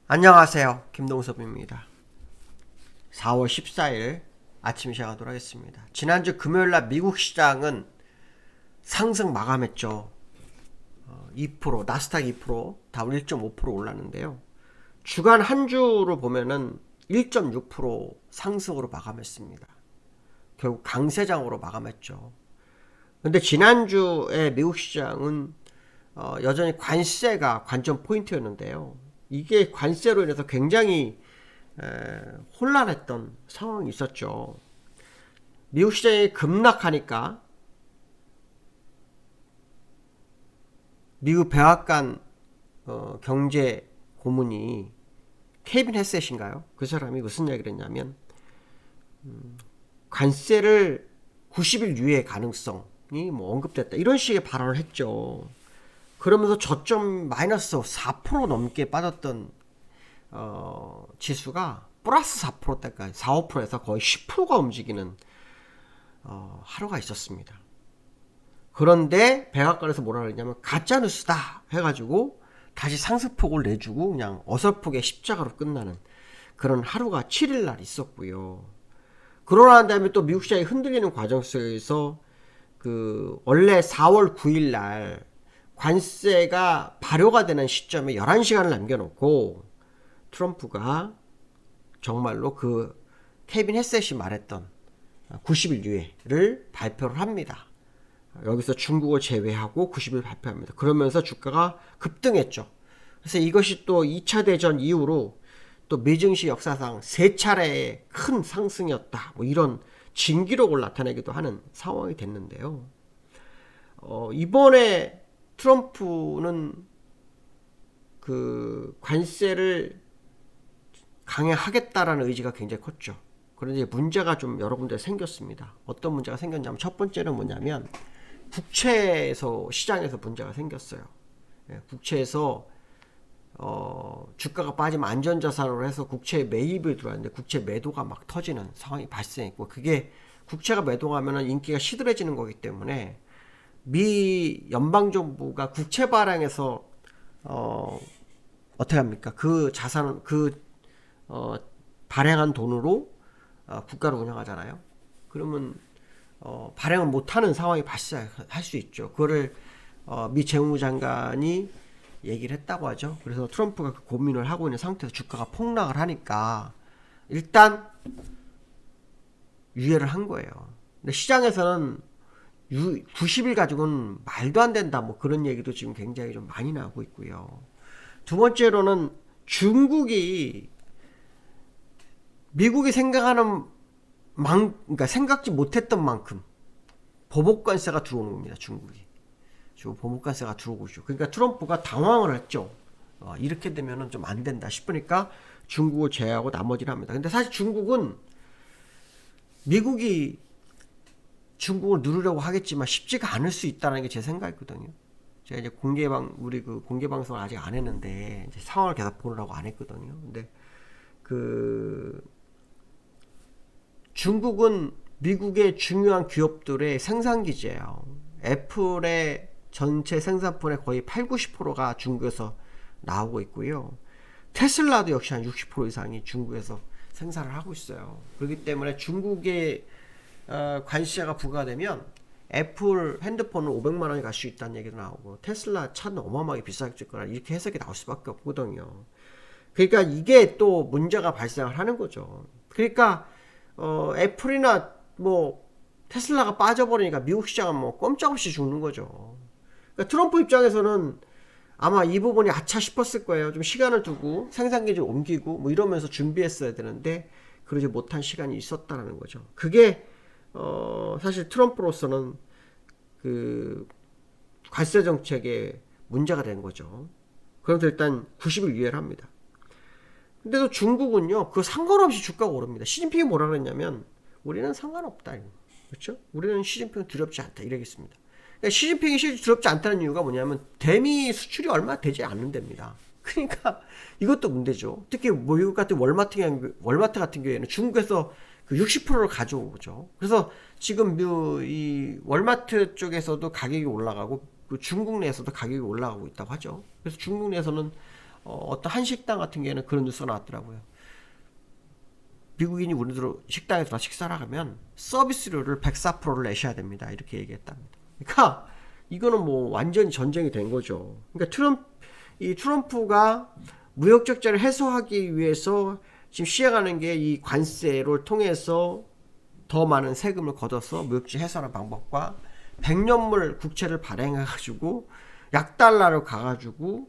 안녕하세요. 김동섭입니다. 4월 14일 아침 시작하도록 하겠습니다. 지난주 금요일날 미국 시장은 상승 마감했죠. 2%, 나스닥 2%, 다우 1.5% 올랐는데요. 주간 한 주로 보면은 1.6% 상승으로 마감했습니다. 결국 강세장으로 마감했죠. 근데 지난주에 미국 시장은 여전히 관세가 관전 포인트였는데요. 이게 관세로 인해서 굉장히 혼란했던 상황이 있었죠. 미국 시장이 급락하니까 미국 백악관 경제 고문이 케빈 헤셋인가요? 그 사람이 무슨 얘기를 했냐면 관세를 90일 유예 가능성이 언급됐다. 이런 식의 발언을 했죠. 그러면서 저점 마이너스 4% 넘게 빠졌던 지수가 플러스 4%대까지 4, 5%에서 거의 10%가 움직이는 하루가 있었습니다. 그런데 백악관에서 뭐라 그랬냐면 가짜뉴스다 해가지고 다시 상승폭을 내주고 그냥 어설프게 십자가로 끝나는 그런 하루가 7일날 있었고요. 그러고 난 다음에 또 미국 시장이 흔들리는 과정 속에서 원래 4월 9일날 관세가 발효가 되는 시점에 11시간을 남겨놓고 트럼프가 정말로 케빈 헤셋이 말했던 90일 유예를 발표를 합니다. 여기서 중국을 제외하고 90일 발표합니다. 그러면서 주가가 급등했죠. 그래서 이것이 또 2차 대전 이후로 또 미증시 역사상 3차례의 큰 상승이었다. 뭐 이런 진기록을 나타내기도 하는 상황이 됐는데요. 이번에 트럼프는 관세를 강행하겠다라는 의지가 굉장히 컸죠. 그런데 문제가 좀 여러 군데 생겼습니다. 어떤 문제가 생겼냐면 첫 번째는 뭐냐면 국채에서 시장에서 문제가 생겼어요. 국채에서 주가가 빠지면 안전자산으로 해서 국채 매입을 들어왔는데 국채 매도가 막 터지는 상황이 발생했고 그게 국채가 매도하면 인기가 시들해지는 거기 때문에 미 연방정부가 국채 발행해서 어떻게 합니까? 그 자산을 발행한 돈으로 국가를 운영하잖아요. 그러면 발행을 못하는 상황이 발생할 수 있죠. 그거를 미 재무장관이 얘기를 했다고 하죠. 그래서 트럼프가 그 고민을 하고 있는 상태에서 주가가 폭락을 하니까 일단 유예를 한 거예요. 근데 시장에서는 90일 가지고는 말도 안 된다 뭐 그런 얘기도 지금 굉장히 좀 많이 나오고 있고요. 두 번째로는 중국이 미국이 생각하는 그러니까 생각지 못했던 만큼 보복관세가 들어오는 겁니다. 중국이 지금 보복관세가 들어오고 있죠. 그러니까 트럼프가 당황을 했죠. 이렇게 되면은 좀 안 된다 싶으니까 중국을 제외하고 나머지를 합니다. 근데 사실 중국은 미국이 중국을 누르려고 하겠지만 쉽지가 않을 수 있다는 게 제 생각이거든요. 제가 이제 우리 공개 방송을 아직 안 했는데 이제 상황을 계속 보느라고 안 했거든요. 근데 중국은 미국의 중요한 기업들의 생산기지예요. 애플의 전체 생산품의 거의 8, 90%가 중국에서 나오고 있고요. 테슬라도 역시 한 60% 이상이 중국에서 생산을 하고 있어요. 그렇기 때문에 중국의 관세가 부과되면 애플 핸드폰은 500만 원이 갈 수 있다는 얘기도 나오고 테슬라 차는 어마어마하게 비싸질 거라 이렇게 해석이 나올 수밖에 없거든요. 그러니까 이게 또 문제가 발생을 하는 거죠. 그러니까 애플이나 뭐 테슬라가 빠져버리니까 미국 시장은 뭐 꼼짝없이 죽는 거죠. 그러니까 트럼프 입장에서는 아마 이 부분이 아차 싶었을 거예요. 좀 시간을 두고 생산기지 옮기고 뭐 이러면서 준비했어야 되는데 그러지 못한 시간이 있었다는 거죠. 그게 사실 트럼프로서는 관세 정책에 문제가 된 거죠. 그래서 일단 90일 유예를 합니다. 근데도 중국은요, 상관없이 주가가 오릅니다. 시진핑이 뭐라 그랬냐면, 우리는 상관없다. 그렇죠? 우리는 시진핑은 두렵지 않다. 이러겠습니다. 그러니까 시진핑이 실제 두렵지 않다는 이유가 뭐냐면, 대미 수출이 얼마 되지 않는 데입니다. 그러니까 이것도 문제죠. 특히 미국 같은 월마트 같은 경우에는 중국에서 60%를 가져오죠. 그래서 지금 이 월마트 쪽에서도 가격이 올라가고 중국 내에서도 가격이 올라가고 있다고 하죠. 그래서 중국 내에서는 어떤 한식당 같은 경우에는 그런 뉴스가 나왔더라고요. 미국인이 우리들 식당에 들어 식사를 하면 서비스료를 104%를 내셔야 됩니다. 이렇게 얘기했답니다. 그러니까 이거는 뭐 완전히 전쟁이 된 거죠. 그러니까 트럼프가 무역 적자를 해소하기 위해서 지금 시행하는 게 이 관세를 통해서 더 많은 세금을 걷어서 무역지 해소하는 방법과 100년물 국채를 발행해가지고 약달러로 가가지고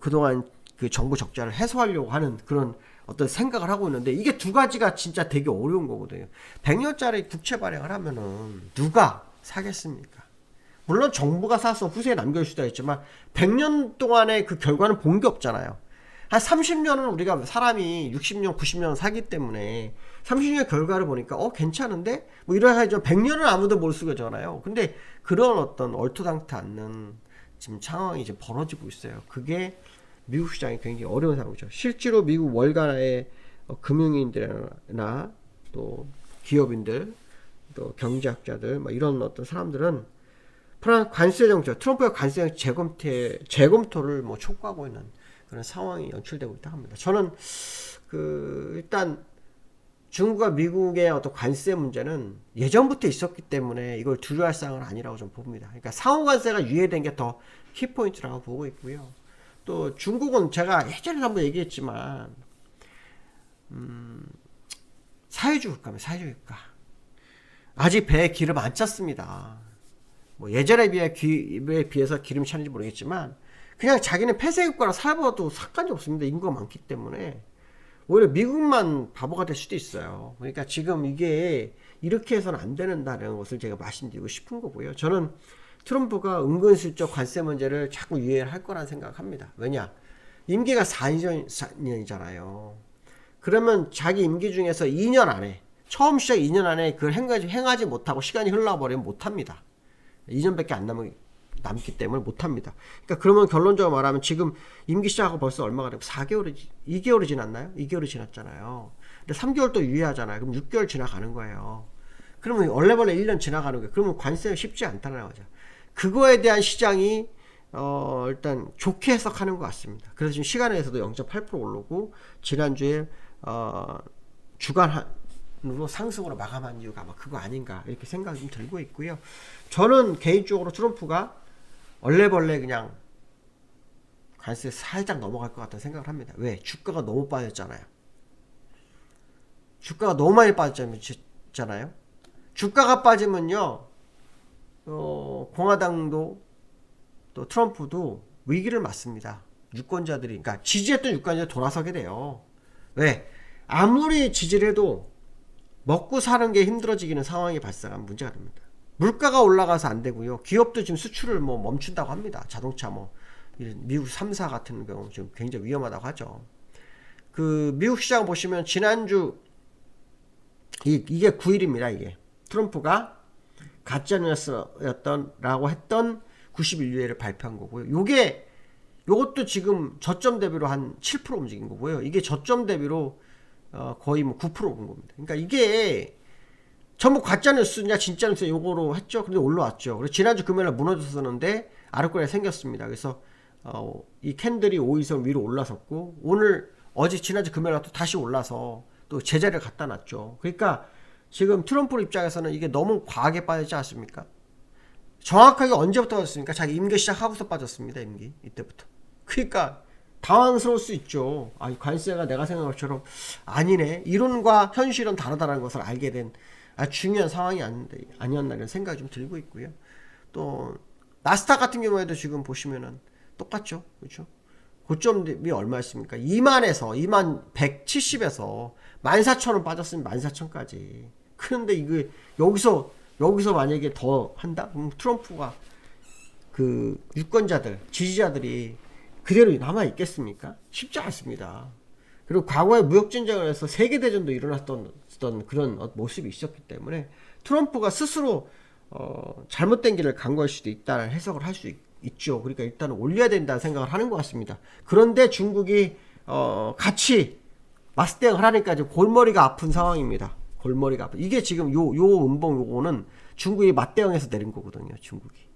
그동안 그 정부 적자를 해소하려고 하는 그런 어떤 생각을 하고 있는데 이게 두 가지가 진짜 되게 어려운 거거든요. 100년짜리 국채 발행을 하면은 누가 사겠습니까? 물론 정부가 사서 후세에 남겨줄 수도 있지만 100년 동안의 그 결과는 본 게 없잖아요. 한 30년은 우리가 사람이 60년, 90년 사기 때문에 30년 결과를 보니까 괜찮은데? 뭐 이래서 100년은 아무도 못 쓰잖아요. 근데 그런 어떤 얼토당토 않는 지금 상황이 이제 벌어지고 있어요. 그게 미국 시장이 굉장히 어려운 상황이죠. 실제로 미국 월가의 금융인들이나 또 기업인들, 또 경제학자들, 뭐 이런 어떤 사람들은 관세 정책, 트럼프의 관세 재검토를 뭐 촉구하고 있는 그런 상황이 연출되고 있다 합니다. 저는 일단 중국과 미국의 어떤 관세 문제는 예전부터 있었기 때문에 이걸 두려워할 사항은 아니라고 좀 봅니다. 그러니까 상호 관세가 유예된 게 더 키포인트라고 보고 있고요. 또 중국은 제가 예전에 한번 얘기했지만 사회주의 국가입니다. 사회주의 국가. 아직 배에 기름 안 찼습니다. 뭐 예전에 비해서 기름이 찼는지 모르겠지만 그냥 자기는 폐쇄 국가라 살아봐도 상관이 없습니다. 인구가 많기 때문에. 오히려 미국만 바보가 될 수도 있어요. 그러니까 지금 이게 이렇게 해서는 안 된다는 것을 제가 말씀드리고 싶은 거고요. 저는 트럼프가 은근슬쩍 관세 문제를 자꾸 유예를 할 거란 생각합니다. 왜냐? 임기가 4년이잖아요. 그러면 자기 임기 중에서 2년 안에 처음 시작 2년 안에 그걸 행하지 못하고 시간이 흘러버리면 못합니다. 2년밖에 안 남기 때문에 못합니다. 그러니까 그러면 결론적으로 말하면 지금 임기 시작하고 벌써 얼마가 되고 2개월이 지났나요? 2개월이 지났잖아요. 근데 3개월 또 유예하잖아요. 그럼 6개월 지나가는 거예요. 그러면 얼레벌레 1년 지나가는 거예요. 그러면 관세가 쉽지 않다는 거죠. 그거에 대한 시장이 일단 좋게 해석하는 것 같습니다. 그래서 지금 시간에서도 0.8% 오르고 지난주에 주간으로 상승으로 마감한 이유가 아마 그거 아닌가 이렇게 생각이 좀 들고 있고요. 저는 개인적으로 트럼프가 얼레벌레 그냥 관세 살짝 넘어갈 것 같다는 생각을 합니다. 왜? 주가가 너무 빠졌잖아요. 주가가 너무 많이 빠졌잖아요. 주가가 빠지면요, 공화당도 또 트럼프도 위기를 맞습니다. 유권자들이, 그러니까 지지했던 유권자들이 돌아서게 돼요. 왜? 아무리 지지를 해도 먹고 사는 게 힘들어지기는 상황이 발생하면 문제가 됩니다. 물가가 올라가서 안 되고요. 기업도 지금 수출을 뭐 멈춘다고 합니다. 자동차 미국 3사 같은 경우 지금 굉장히 위험하다고 하죠. 미국 시장 보시면 지난주 이게 9일입니다. 이게 트럼프가 가짜뉴스였던라고 했던 91유예를 발표한 거고요. 요것도 지금 저점 대비로 한 7% 움직인 거고요. 이게 저점 대비로 거의 뭐 9% 오른 겁니다. 그러니까 이게 전부 가짜뉴스냐 진짜뉴스 요거로 했죠. 근데 올라왔죠. 그래서 지난주 금요일에 무너졌었는데 아랫거리가 생겼습니다. 그래서 이 캔들이 5일선 위로 올라섰고 지난주 금요일에 또 다시 올라서 또 제자리를 갖다 놨죠. 그러니까 지금 트럼프 입장에서는 이게 너무 과하게 빠졌지 않습니까? 정확하게 언제부터 빠졌습니까? 자기 임기 시작하고서 빠졌습니다. 임기 이때부터. 그러니까 당황스러울 수 있죠. 관세가 내가 생각한 것처럼 아니네. 이론과 현실은 다르다는 것을 알게 된 중요한 상황이 아니었나 이런 생각이 좀 들고 있고요. 또 나스닥 같은 경우에도 지금 보시면은 똑같죠. 그렇죠? 고점이 얼마였습니까? 2170에서 14,000원 빠졌으면 14,000까지. 그런데 이게 여기서 만약에 더 한다? 그럼 트럼프가 유권자들, 지지자들이 그대로 남아 있겠습니까? 쉽지 않습니다. 그리고 과거에 무역전쟁을 해서 세계대전도 일어났던 그런 모습이 있었기 때문에 트럼프가 스스로 잘못된 길을 간 걸 수도 있다는 해석을 할 수 있죠. 그러니까 일단은 올려야 된다는 생각을 하는 것 같습니다. 그런데 중국이 같이 맞대응을 하니까 지금 골머리가 아픈 상황입니다. 골머리가 아픈. 이게 지금 요 음봉 요거는 중국이 맞대응해서 내린 거거든요. 중국이.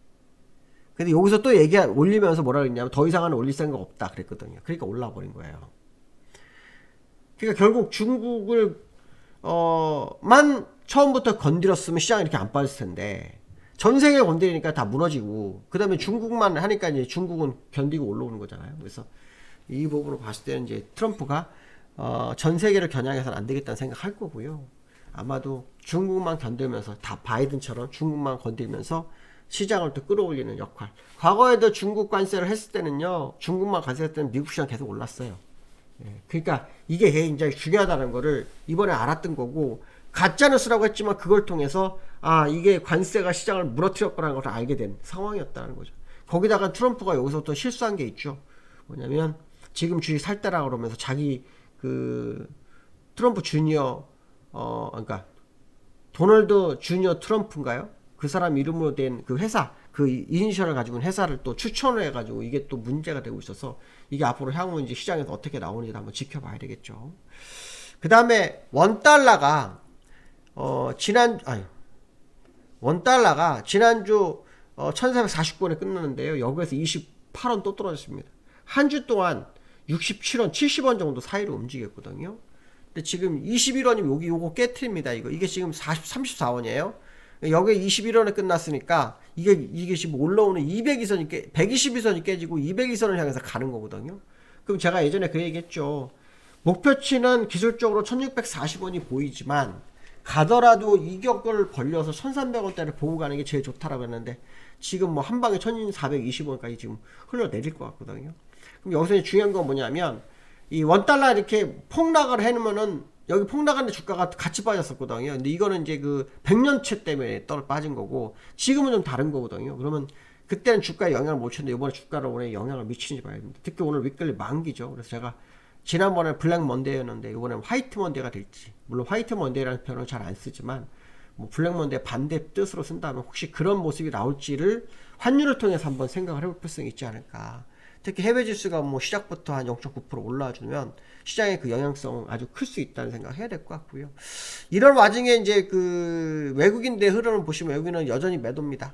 근데 여기서 또 올리면서 뭐라 그랬냐면 더 이상은 올릴 생각 없다 그랬거든요. 그러니까 올라버린 거예요. 그러니까 결국 중국을 만 처음부터 건드렸으면 시장이 이렇게 안 빠졌을 텐데 전 세계 건드리니까 다 무너지고 그 다음에 중국만 하니까 이제 중국은 견디고 올라오는 거잖아요. 그래서 이 부분으로 봤을 때는 이제 트럼프가 전 세계를 겨냥해서는 안 되겠다는 생각할 거고요. 아마도 중국만 견디면서 다 바이든처럼 중국만 건들면서 시장을 또 끌어올리는 역할. 과거에도 중국 관세를 했을 때는요, 중국만 관세했을 때는 미국 시장 계속 올랐어요. 예, 그러니까 이게 굉장히 중요하다는 거를 이번에 알았던 거고, 가짜뉴스라고 했지만 그걸 통해서 이게 관세가 시장을 무너뜨렸구나라는 걸 알게 된 상황이었다는 거죠. 거기다가 트럼프가 여기서 또 실수한 게 있죠. 뭐냐면 지금 주식 살 때라 그러면서 자기 그 트럼프 주니어 그러니까 도널드 주니어 트럼프인가요? 그 사람 이름으로 된 그 회사, 그 이니셜을 가지고 있는 회사를 또 추천을 해가지고 이게 또 문제가 되고 있어서 이게 앞으로 향후 이제 시장에서 어떻게 나오는지 한번 지켜봐야 되겠죠. 그 다음에 원달러가 지난주 1449원에 끝났는데요. 여기에서 28원 또 떨어졌습니다. 한 주 동안 67원, 70원 정도 사이로 움직였거든요. 근데 지금 21원이면 여기 요거 깨트립니다. 이게 지금 34원이에요. 여기 21원에 끝났으니까 이게 지금 올라오는 202선이 122선이 깨지고 202선을 향해서 가는 거거든요. 그럼 제가 예전에 그 얘기했죠. 목표치는 기술적으로 1640원이 보이지만 가더라도 이격을 벌려서 1300원대를 보고 가는 게 제일 좋다라고 했는데 지금 뭐 한 방에 1420원까지 지금 흘러내릴 것 같거든요. 그럼 여기서 중요한 건 뭐냐면 이 원달러 이렇게 폭락을 해놓으면은 여기 폭락하는 주가가 같이 빠졌었거든요. 근데 이거는 이제 그 100년채 때문에 빠진 거고 지금은 좀 다른 거거든요. 그러면 그때는 주가에 영향을 못 쳤는데 이번에 주가로 오늘 영향을 미치는지 봐야 됩니다. 특히 오늘 위클리 만기죠. 그래서 제가 지난번에 블랙 먼데이였는데 이번엔 화이트 먼데이가 될지, 물론 화이트 먼데이라는 표현은 잘 안 쓰지만 뭐 블랙 먼데이 반대 뜻으로 쓴다면 혹시 그런 모습이 나올지를 환율을 통해서 한번 생각을 해볼 필요성이 있지 않을까. 특히 해외 지수가 뭐 시작부터 한 0.9% 올라와주면 시장의 그 영향성 아주 클 수 있다는 생각 해야 될 것 같고요. 이런 와중에 이제 그 외국인들의 흐름을 보시면 여기는 여전히 매도입니다.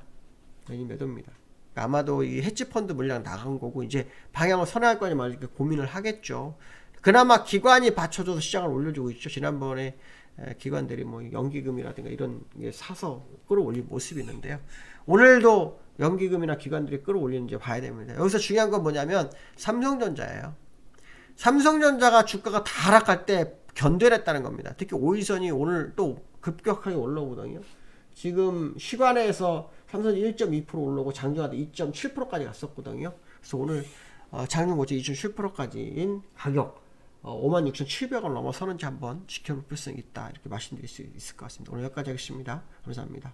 여전히 매도입니다. 그러니까 아마도 이 헤지펀드 물량 나간 거고 이제 방향을 선회할 거냐 말이냐 고민을 하겠죠. 그나마 기관이 받쳐줘서 시장을 올려주고 있죠. 지난번에 기관들이 뭐 연기금이라든가 이런 게 사서 끌어올린 모습이 있는데요. 오늘도 연기금이나 기관들이 끌어올리는지 봐야 됩니다. 여기서 중요한 건 뭐냐면 삼성전자예요. 삼성전자가 주가가 다 하락할 때 견뎌를 했다는 겁니다. 특히 5일선이 오늘 또 급격하게 올라오거든요. 지금 시간에서 삼성이 1.2% 올라오고 장중하다 2.7%까지 갔었거든요. 그래서 오늘 장중 고점 2.7%까지인 가격 56,700원 넘어서는지 한번 지켜볼 필요성이 있다. 이렇게 말씀드릴 수 있을 것 같습니다. 오늘 여기까지 하겠습니다. 감사합니다.